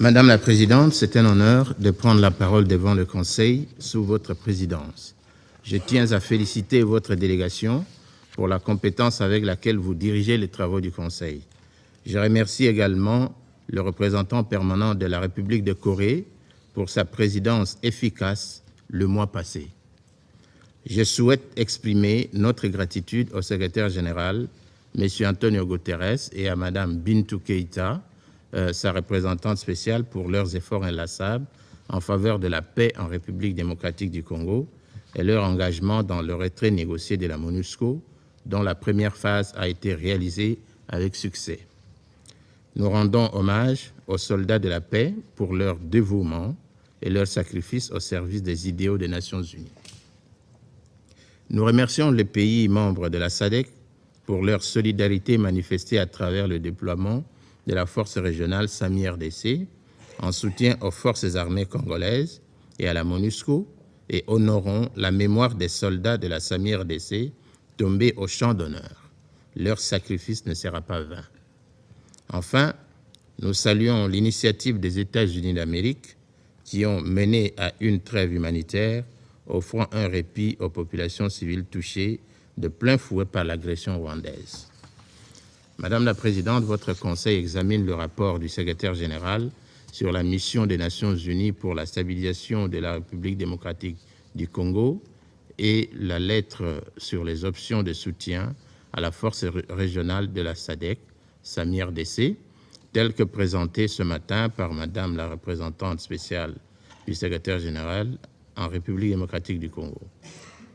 Madame la Présidente, c'est un honneur de prendre la parole devant le Conseil sous votre présidence. Je tiens à féliciter votre délégation pour la compétence avec laquelle vous dirigez les travaux du Conseil. Je remercie également le représentant permanent de la République de Corée pour sa présidence efficace le mois passé. Je souhaite exprimer notre gratitude au secrétaire général, M. Antonio Guterres, et à Mme Bintou Keïta, sa représentante spéciale, pour leurs efforts inlassables en faveur de la paix en République démocratique du Congo et leur engagement dans le retrait négocié de la MONUSCO, dont la première phase a été réalisée avec succès. Nous rendons hommage aux soldats de la paix pour leur dévouement et leur sacrifice au service des idéaux des Nations Unies. Nous remercions les pays membres de la SADC pour leur solidarité manifestée à travers le déploiement de la force régionale SAMI-RDC en soutien aux forces armées congolaises et à la MONUSCO, et honorons la mémoire des soldats de la SAMI-RDC tombés au champ d'honneur. Leur sacrifice ne sera pas vain. Enfin, nous saluons l'initiative des États-Unis d'Amérique qui ont mené à une trêve humanitaire offrant un répit aux populations civiles touchées de plein fouet par l'agression rwandaise. Madame la Présidente, votre Conseil examine le rapport du secrétaire général sur la mission des Nations Unies pour la stabilisation de la République démocratique du Congo et la lettre sur les options de soutien à la force régionale de la SADC, SAMI-RDC, telle que présentée ce matin par Madame la représentante spéciale du secrétaire général en République démocratique du Congo.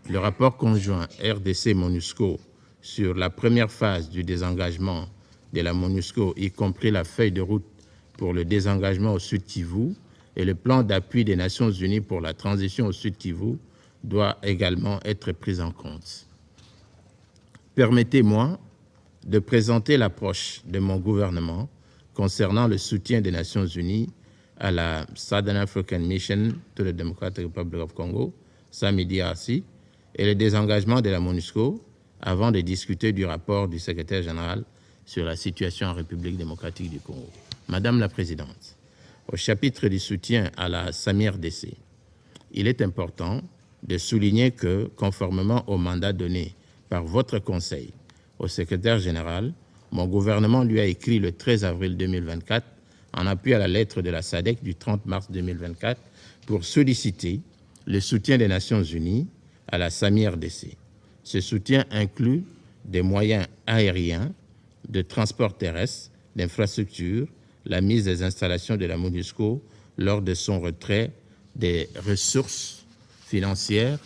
Le rapport conjoint RDC-MONUSCO sur la première phase du désengagement de la MONUSCO, y compris la feuille de route pour le désengagement au Sud Kivu et le plan d'appui des Nations Unies pour la transition au Sud Kivu, doit également être pris en compte. Permettez-moi de présenter l'approche de mon gouvernement concernant le soutien des Nations Unies à la Southern African Mission to the Democratic Republic of Congo, SAMI-DRC, et le désengagement de la MONUSCO, avant de discuter du rapport du secrétaire général sur la situation en République démocratique du Congo. Madame la Présidente, au chapitre du soutien à la SAMI-RDC, il est important de souligner que, conformément au mandat donné par votre Conseil au secrétaire général, mon gouvernement lui a écrit le 13 avril 2024, en appui à la lettre de la SADC du 30 mars 2024, pour solliciter le soutien des Nations Unies à la SAMI-RDC. Ce soutien inclut des moyens aériens, de transport terrestre, d'infrastructures, la mise des installations de la MONUSCO lors de son retrait, des ressources financières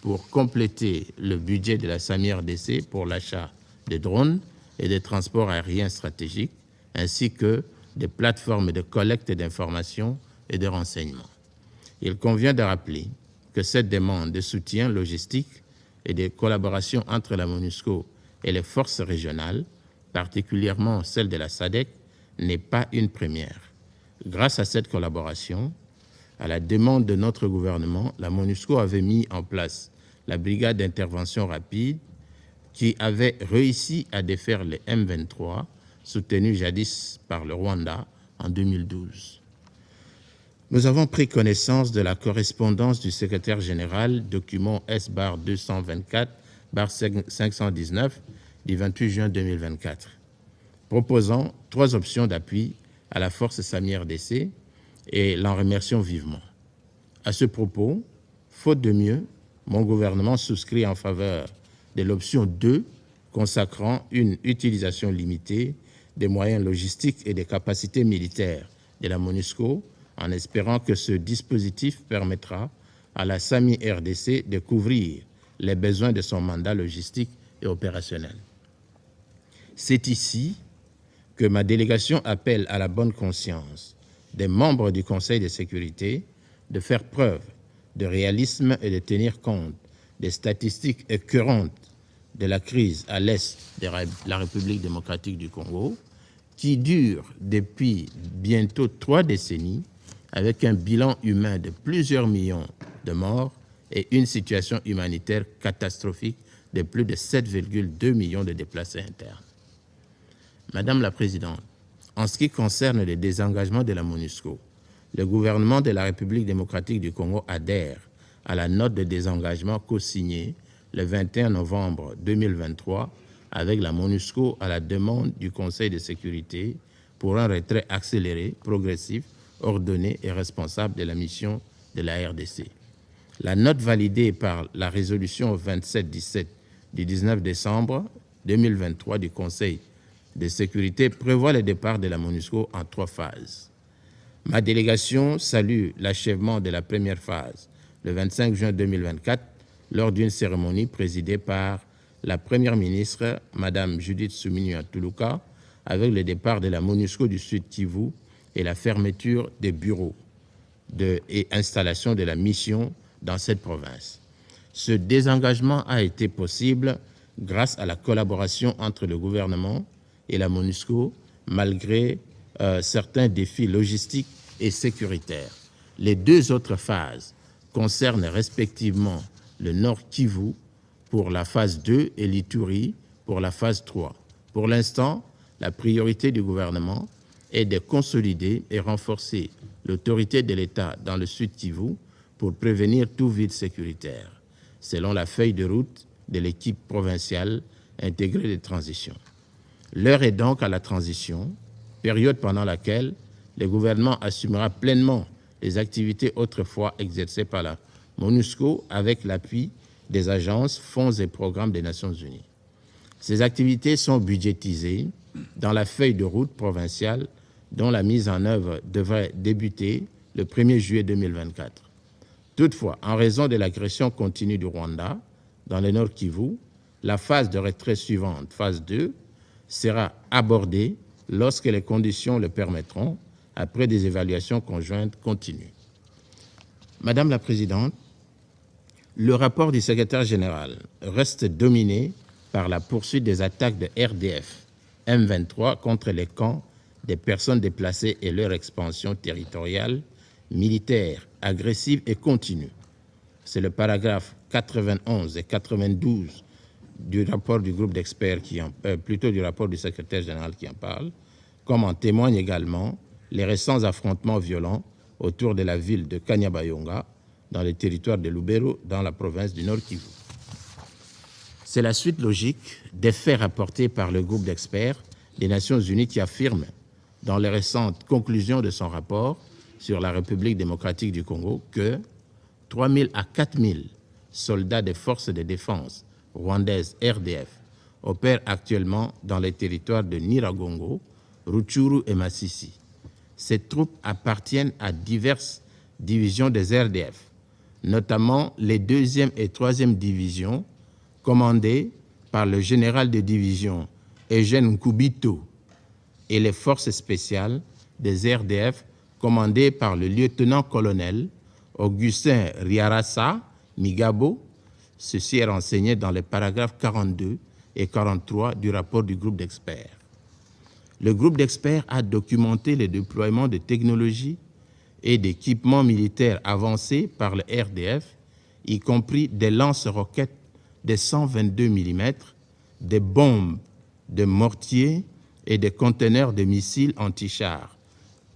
pour compléter le budget de la SAMI-RDC pour l'achat de drones et de transports aériens stratégiques, ainsi que des plateformes de collecte d'informations et de renseignements. Il convient de rappeler que cette demande de soutien logistique et de collaboration entre la MONUSCO et les forces régionales, particulièrement celle de la SADC, n'est pas une première. Grâce à cette collaboration, à la demande de notre gouvernement, la MONUSCO avait mis en place la brigade d'intervention rapide qui avait réussi à défaire les M23, soutenus jadis par le Rwanda en 2012. Nous avons pris connaissance de la correspondance du secrétaire général, document S-224-519 du 28 juin 2024, proposant 3 options d'appui à la force SAMI-RDC et l'en remercions vivement. À ce propos, faute de mieux, mon gouvernement souscrit en faveur de l'option 2 consacrant une utilisation limitée des moyens logistiques et des capacités militaires de la MONUSCO, en espérant que ce dispositif permettra à la SAMI-RDC de couvrir les besoins de son mandat logistique et opérationnel. C'est ici que ma délégation appelle à la bonne conscience des membres du Conseil de sécurité de faire preuve de réalisme et de tenir compte des statistiques écœurantes de la crise à l'est de la République démocratique du Congo, qui dure depuis bientôt 3 décennies, avec un bilan humain de plusieurs millions de morts et une situation humanitaire catastrophique de plus de 7,2 millions de déplacés internes. Madame la Présidente, En ce qui concerne le désengagement de la MONUSCO, le gouvernement de la République démocratique du Congo adhère à la note de désengagement co-signée le 21 novembre 2023 avec la MONUSCO à la demande du Conseil de sécurité pour un retrait accéléré, progressif, ordonné et responsable de la mission de la RDC. La note validée par la résolution 2717 du 19 décembre 2023 du Conseil de sécurité prévoit le départ de la MONUSCO en 3 phases. Ma délégation salue l'achèvement de la première phase le 25 juin 2024 lors d'une cérémonie présidée par la Première ministre, Mme Judith Suminwa Tuluka, avec le départ de la MONUSCO du Sud Kivu et la fermeture des bureaux et installation de la mission dans cette province. Ce désengagement a été possible grâce à la collaboration entre le gouvernement et la MONUSCO, malgré certains défis logistiques et sécuritaires. Les 2 autres phases concernent respectivement le Nord Kivu pour la phase 2 et l'Ituri pour la phase 3. Pour l'instant, la priorité du gouvernement est de consolider et renforcer l'autorité de l'État dans le Sud Kivu pour prévenir tout vide sécuritaire, selon la feuille de route de l'équipe provinciale intégrée de transition. L'heure est donc à la transition, période pendant laquelle le gouvernement assumera pleinement les activités autrefois exercées par la MONUSCO avec l'appui des agences, fonds et programmes des Nations Unies. Ces activités sont budgétisées dans la feuille de route provinciale dont la mise en œuvre devrait débuter le 1er juillet 2024. Toutefois, en raison de l'agression continue du Rwanda dans le Nord Kivu, la phase de retrait suivante, phase 2, sera abordée lorsque les conditions le permettront, après des évaluations conjointes continues. Madame la Présidente, le rapport du secrétaire général reste dominé par la poursuite des attaques de RDF M23 contre les camps des personnes déplacées et leur expansion territoriale, militaire, agressive et continue. C'est le paragraphe 91 et 92 du rapport du groupe d'experts, plutôt du rapport du secrétaire général qui en parle, comme en témoignent également les récents affrontements violents autour de la ville de Kanyabayonga, dans le territoire de Lubero, dans la province du Nord Kivu. C'est la suite logique des faits rapportés par le groupe d'experts des Nations Unies qui affirme, dans les récentes conclusions de son rapport sur la République démocratique du Congo, que 3 000 à 4 000 soldats des forces de défense rwandaises RDF opèrent actuellement dans les territoires de Nyiragongo, Rutshuru et Masisi. Ces troupes appartiennent à diverses divisions des RDF, notamment les 2e et 3e divisions commandées par le général de division Eugène Nkubito et les forces spéciales des RDF commandées par le lieutenant-colonel Augustin Riarasa Migabo. Ceci est renseigné dans les paragraphes 42 et 43 du rapport du groupe d'experts. Le groupe d'experts a documenté le déploiement de technologies et d'équipements militaires avancés par le RDF, y compris des lance-roquettes de 122 mm, des bombes de mortier et des conteneurs de missiles anti-chars.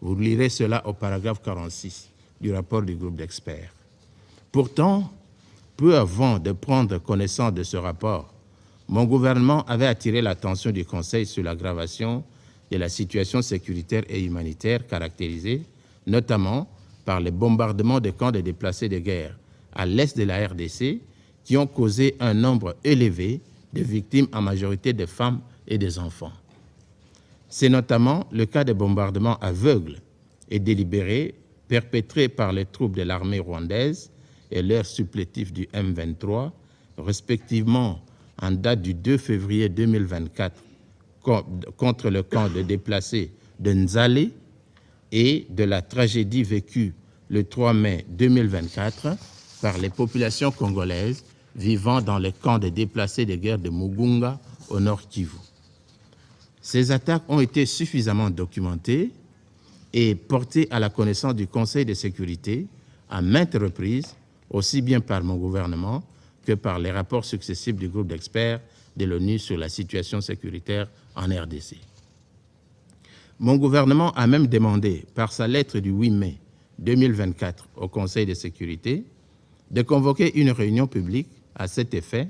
Vous lirez cela au paragraphe 46 du rapport du groupe d'experts. Pourtant, peu avant de prendre connaissance de ce rapport, mon gouvernement avait attiré l'attention du Conseil sur l'aggravation de la situation sécuritaire et humanitaire caractérisée notamment par les bombardements de camps de déplacés de guerre à l'est de la RDC qui ont causé un nombre élevé de victimes, en majorité des femmes et des enfants. C'est notamment le cas des bombardements aveugles et délibérés perpétrés par les troupes de l'armée rwandaise et leurs supplétifs du M23, respectivement en date du 2 février 2024 contre le camp de déplacés de Nzale et de la tragédie vécue le 3 mai 2024 par les populations congolaises vivant dans les camps de déplacés de guerre de Mugunga au nord Kivu. Ces attaques ont été suffisamment documentées et portées à la connaissance du Conseil de sécurité à maintes reprises, aussi bien par mon gouvernement que par les rapports successifs du groupe d'experts de l'ONU sur la situation sécuritaire en RDC. Mon gouvernement a même demandé, par sa lettre du 8 mai 2024 au Conseil de sécurité, de convoquer une réunion publique à cet effet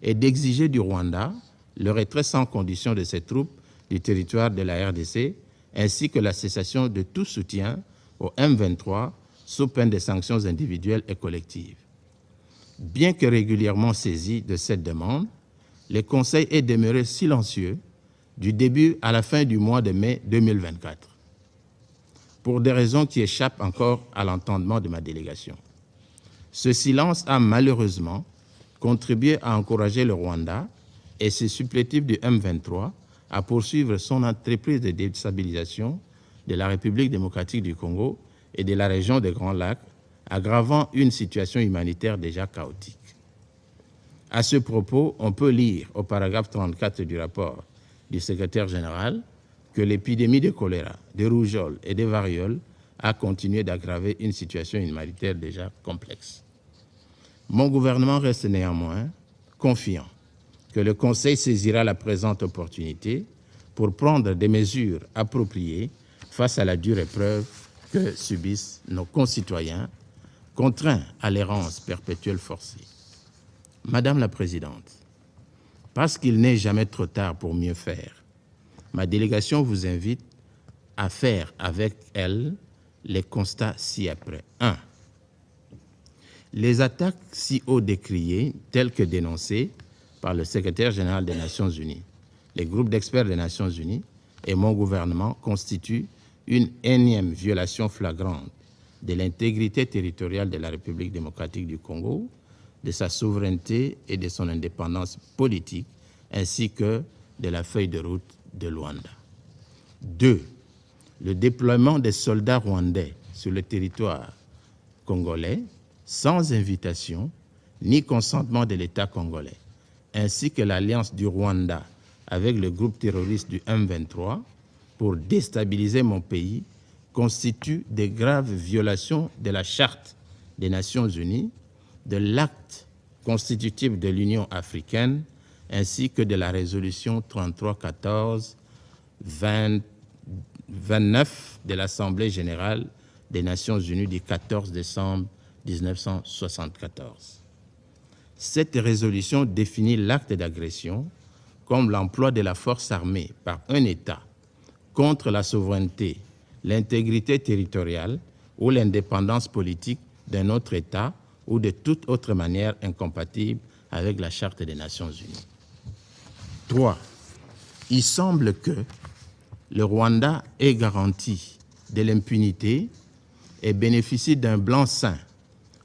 et d'exiger du Rwanda le retrait sans condition de ses troupes du territoire de la RDC, ainsi que la cessation de tout soutien au M23 sous peine de sanctions individuelles et collectives. Bien que régulièrement saisi de cette demande, le Conseil est demeuré silencieux du début à la fin du mois de mai 2024, pour des raisons qui échappent encore à l'entendement de ma délégation. Ce silence a malheureusement contribué à encourager le Rwanda et ses supplétifs du M23 à poursuivre son entreprise de déstabilisation de la République démocratique du Congo et de la région des Grands Lacs, aggravant une situation humanitaire déjà chaotique. À ce propos, on peut lire au paragraphe 34 du rapport du secrétaire général que l'épidémie de choléra, de rougeole et de variole a continué d'aggraver une situation humanitaire déjà complexe. Mon gouvernement reste néanmoins confiant que le Conseil saisira la présente opportunité pour prendre des mesures appropriées face à la dure épreuve que subissent nos concitoyens contraints à l'errance perpétuelle forcée. Madame la Présidente, parce qu'il n'est jamais trop tard pour mieux faire, ma délégation vous invite à faire avec elle les constats ci-après. 1. Les attaques si haut décriées, telles que dénoncées par le secrétaire général des Nations Unies, les groupes d'experts des Nations Unies et mon gouvernement constituent une énième violation flagrante de l'intégrité territoriale de la République démocratique du Congo, de sa souveraineté et de son indépendance politique, ainsi que de la feuille de route de Luanda. 2. Le déploiement des soldats rwandais sur le territoire congolais sans invitation ni consentement de l'État congolais, ainsi que l'alliance du Rwanda avec le groupe terroriste du M23 pour déstabiliser mon pays, constituent de graves violations de la Charte des Nations Unies, de l'acte constitutif de l'Union africaine, ainsi que de la résolution 3314-29 de l'Assemblée générale des Nations unies du 14 décembre 1974. Cette résolution définit l'acte d'agression comme l'emploi de la force armée par un État contre la souveraineté, l'intégrité territoriale ou l'indépendance politique d'un autre État ou de toute autre manière incompatible avec la Charte des Nations unies. 3. Il semble que le Rwanda ait garanti de l'impunité et bénéficie d'un blanc-seing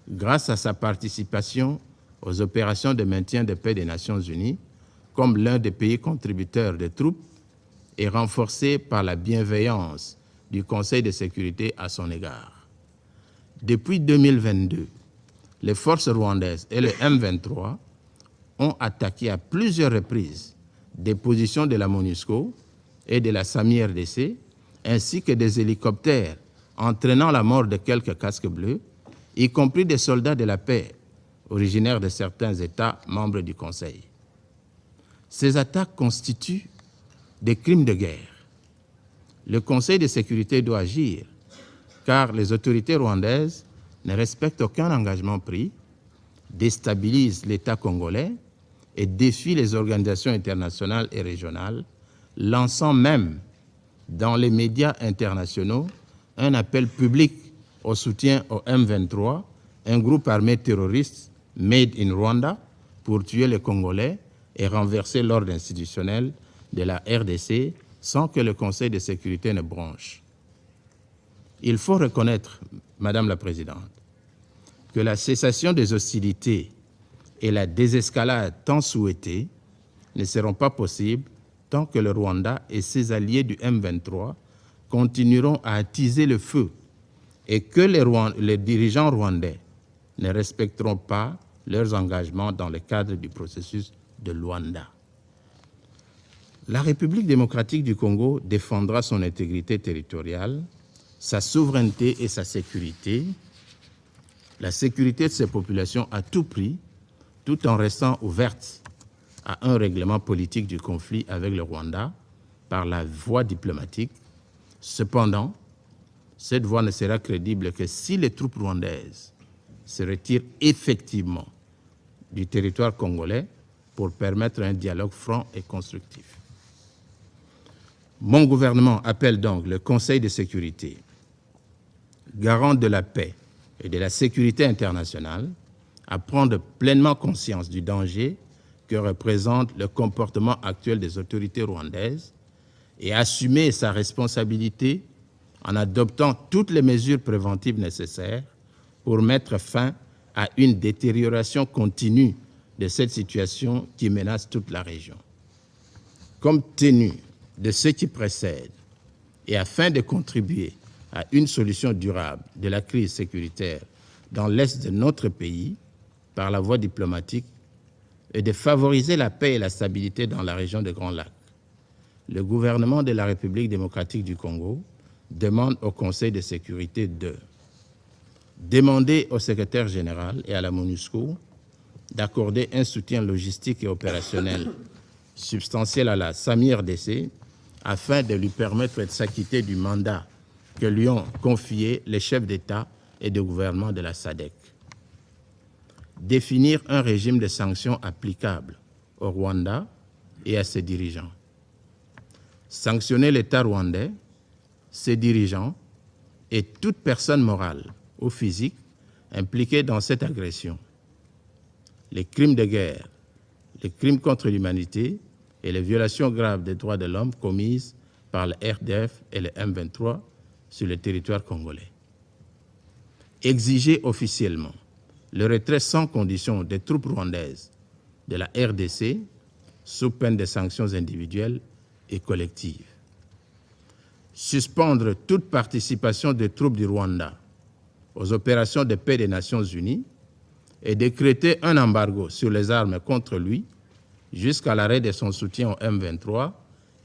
grâce à sa participation aux opérations de maintien de paix des Nations unies comme l'un des pays contributeurs de troupes et renforcé par la bienveillance du Conseil de sécurité à son égard. Depuis 2022, les forces rwandaises et le M23 ont attaqué à plusieurs reprises des positions de la MONUSCO et de la SAMI-RDC, ainsi que des hélicoptères entraînant la mort de quelques casques bleus, y compris des soldats de la paix originaires de certains États membres du Conseil. Ces attaques constituent des crimes de guerre. Le Conseil de sécurité doit agir, car les autorités rwandaises ne respectent aucun engagement pris, déstabilisent l'État congolais et défient les organisations internationales et régionales, lançant même dans les médias internationaux un appel public au soutien au M23, un groupe armé terroriste made in Rwanda, pour tuer les Congolais et renverser l'ordre institutionnel de la RDC sans que le Conseil de sécurité ne bronche. Il faut reconnaître, Madame la Présidente, que la cessation des hostilités et la désescalade tant souhaitées ne seront pas possibles tant que le Rwanda et ses alliés du M23 continueront à attiser le feu et que les dirigeants rwandais ne respecteront pas leurs engagements dans le cadre du processus de Luanda. La République démocratique du Congo défendra son intégrité territoriale, sa souveraineté et sa sécurité, la sécurité de ses populations à tout prix, tout en restant ouverte à un règlement politique du conflit avec le Rwanda par la voie diplomatique, Cependant, cette voie ne sera crédible que si les troupes rwandaises se retirent effectivement du territoire congolais pour permettre un dialogue franc et constructif. Mon gouvernement appelle donc le Conseil de sécurité, garant de la paix et de la sécurité internationale, à prendre pleinement conscience du danger que représente le comportement actuel des autorités rwandaises et assumer sa responsabilité en adoptant toutes les mesures préventives nécessaires pour mettre fin à une détérioration continue de cette situation qui menace toute la région. Compte tenu de ce qui précède et afin de contribuer à une solution durable de la crise sécuritaire dans l'est de notre pays par la voie diplomatique et de favoriser la paix et la stabilité dans la région des Grands Lacs, le gouvernement de la République démocratique du Congo demande au Conseil de sécurité de demander au secrétaire général et à la MONUSCO d'accorder un soutien logistique et opérationnel substantiel à la SAMI-RDC afin de lui permettre de s'acquitter du mandat que lui ont confié les chefs d'État et de gouvernement de la SADC. Définir un régime de sanctions applicable au Rwanda et à ses dirigeants. Sanctionner l'État rwandais, ses dirigeants et toute personne morale ou physique impliquée dans cette agression. Les crimes de guerre, les crimes contre l'humanité et les violations graves des droits de l'homme commises par le RDF et le M23 sur le territoire congolais. Exiger officiellement le retrait sans condition des troupes rwandaises de la RDC sous peine de sanctions individuelles et collectives. Suspendre toute participation des troupes du Rwanda aux opérations de paix des Nations Unies et décréter un embargo sur les armes contre lui jusqu'à l'arrêt de son soutien au M23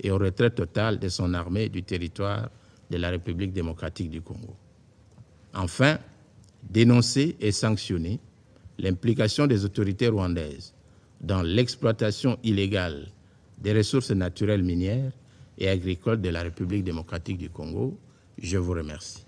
et au retrait total de son armée du territoire de la République démocratique du Congo. Enfin, dénoncer et sanctionner l'implication des autorités rwandaises dans l'exploitation illégale des ressources naturelles minières et agricoles de la République démocratique du Congo. Je vous remercie.